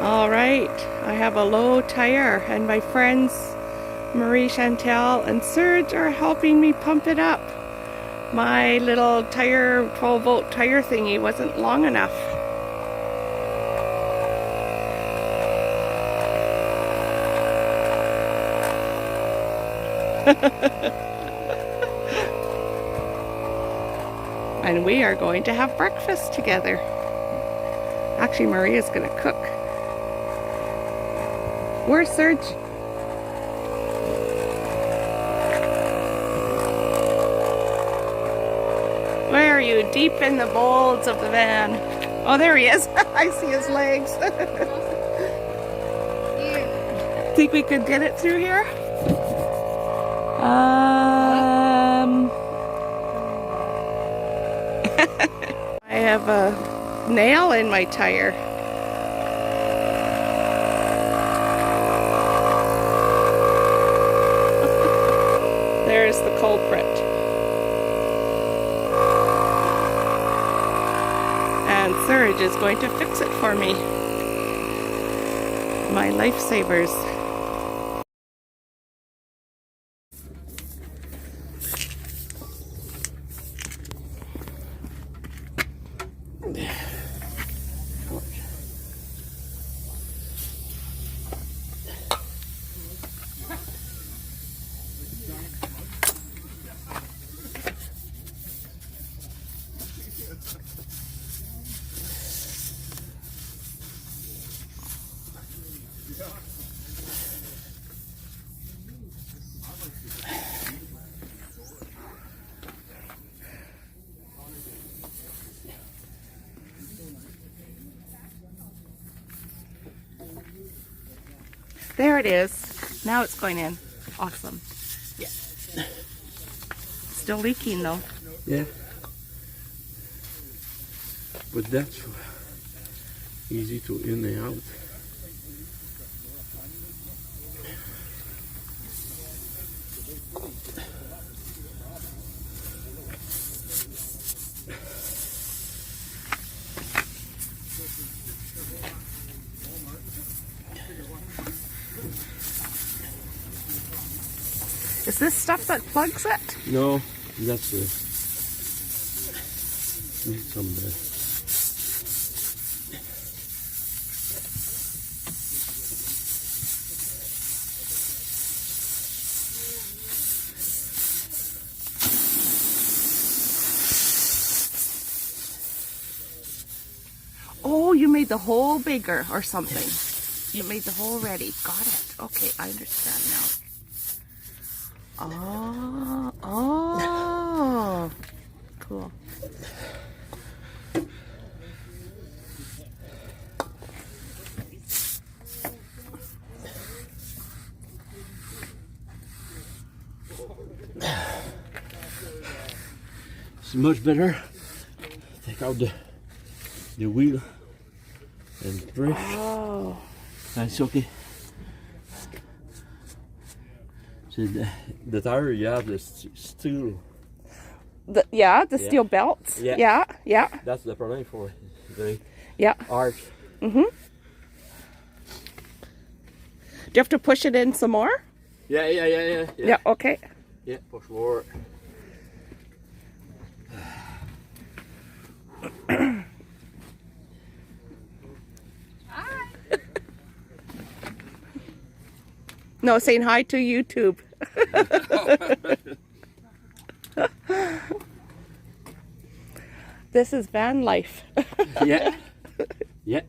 All right, I have a low tire and my friends Marie, Chantel, and Serge are helping me pump it up. My little tire, 12-volt tire thingy wasn't long enough. And we are going to have breakfast together. Actually, Maria's going to cook. Where's Serge? Where are you? Deep in the folds of the van. Oh, there he is. I see his legs. Think we could get it through here? I have a nail in my tire. There's the culprit. And Serge is going to fix it for me. My lifesavers. There it is. Now it's going in. Awesome. Yeah. Still leaking though. Yeah. But that's easy to in and out. Is this stuff that plugs it? No, that's need some Oh, you made the hole bigger or something. You made the hole ready. Got it. Okay, I understand now. Oh, cool. It's much better. Take out the wheel and drift. Oh. That's okay. So the tire, yeah, the steel. The steel belts. Yeah. Yeah. That's the problem for the arch. Mm-hmm. Do you have to push it in some more? Yeah. Yeah, okay. Yeah, push more. No, saying hi to YouTube. This is van life. Yeah,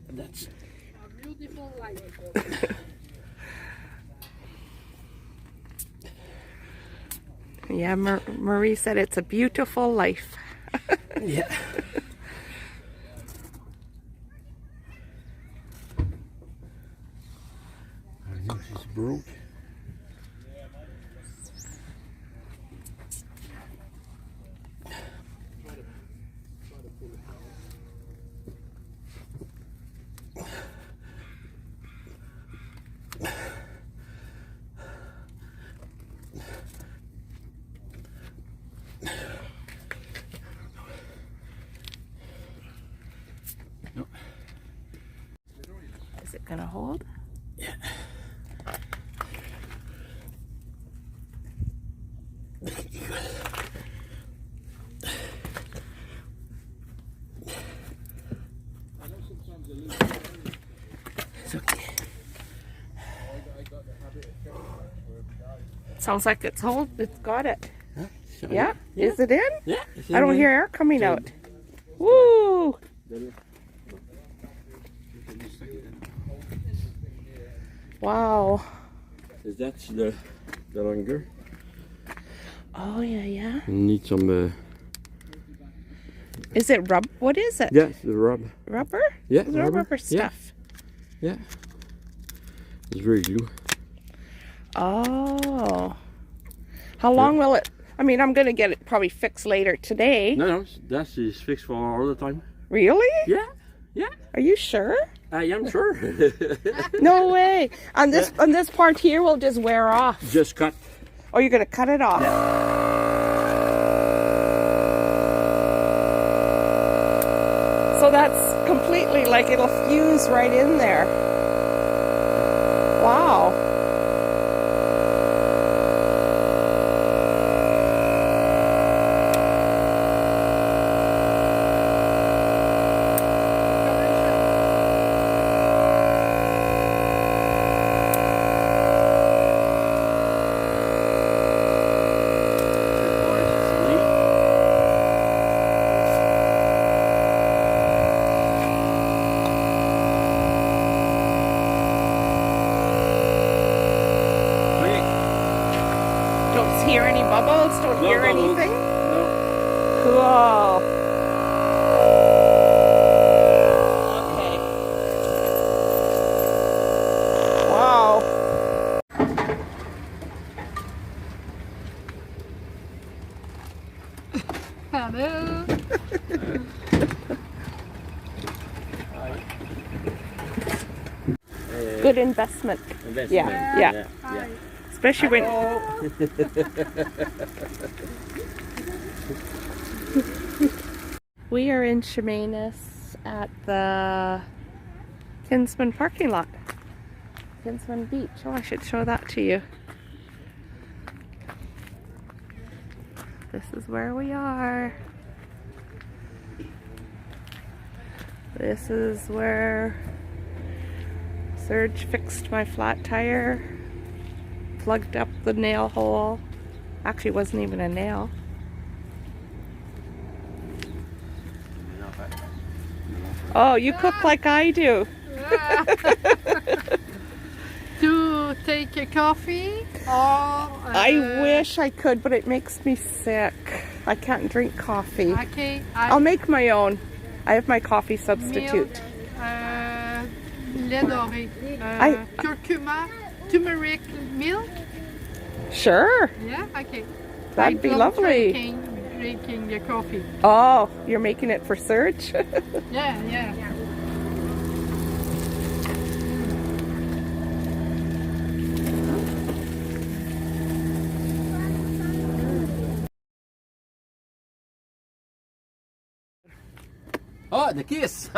that's a beautiful life. Yeah, Marie said it's a beautiful life. yeah. I know she's broke. it gonna hold? Yeah. It's okay. Sounds like it's hold. It's got it. Huh? Yeah? Is it in? Yeah. It's I don't in hear air coming out. Woo! there. Wow. Is that the longer? Oh yeah, yeah. You need some. Is it rub? What is it? Yeah, the rub. Rubber? Yeah, Is it rubber stuff? Yeah. It's very glue. Oh. How long will it? I mean, I'm gonna get it probably fixed later today. No, that is fixed for all the time. Really? Yeah, yeah. Are you sure? I am sure. No way. On this part here will just wear off. Just cut. Oh, you're gonna cut it off. So that's completely like it'll fuse right in there. Wow. Don't hear any bubbles? Don't hear bubbles. anything? No. Cool. Okay. Wow. Hello. Good investment. Yeah, yeah. Hi. Especially when we are in Chemainus at the Kinsman parking lot. Kinsman Beach. Oh, I should show that to you. This is where we are. This is where Serge fixed my flat tire, plugged up the nail hole. Actually, it wasn't even a nail. Oh, you cook like I do. To take a coffee or I wish I could, but it makes me sick. I can't drink coffee. Okay, I'll make my own. I have my coffee substitute. Lait doré, curcuma, turmeric milk. Sure, Yeah, okay. that'd be lovely. Drinking the coffee. Oh, you're making it for Serge? Yeah, yeah. Oh, the kiss!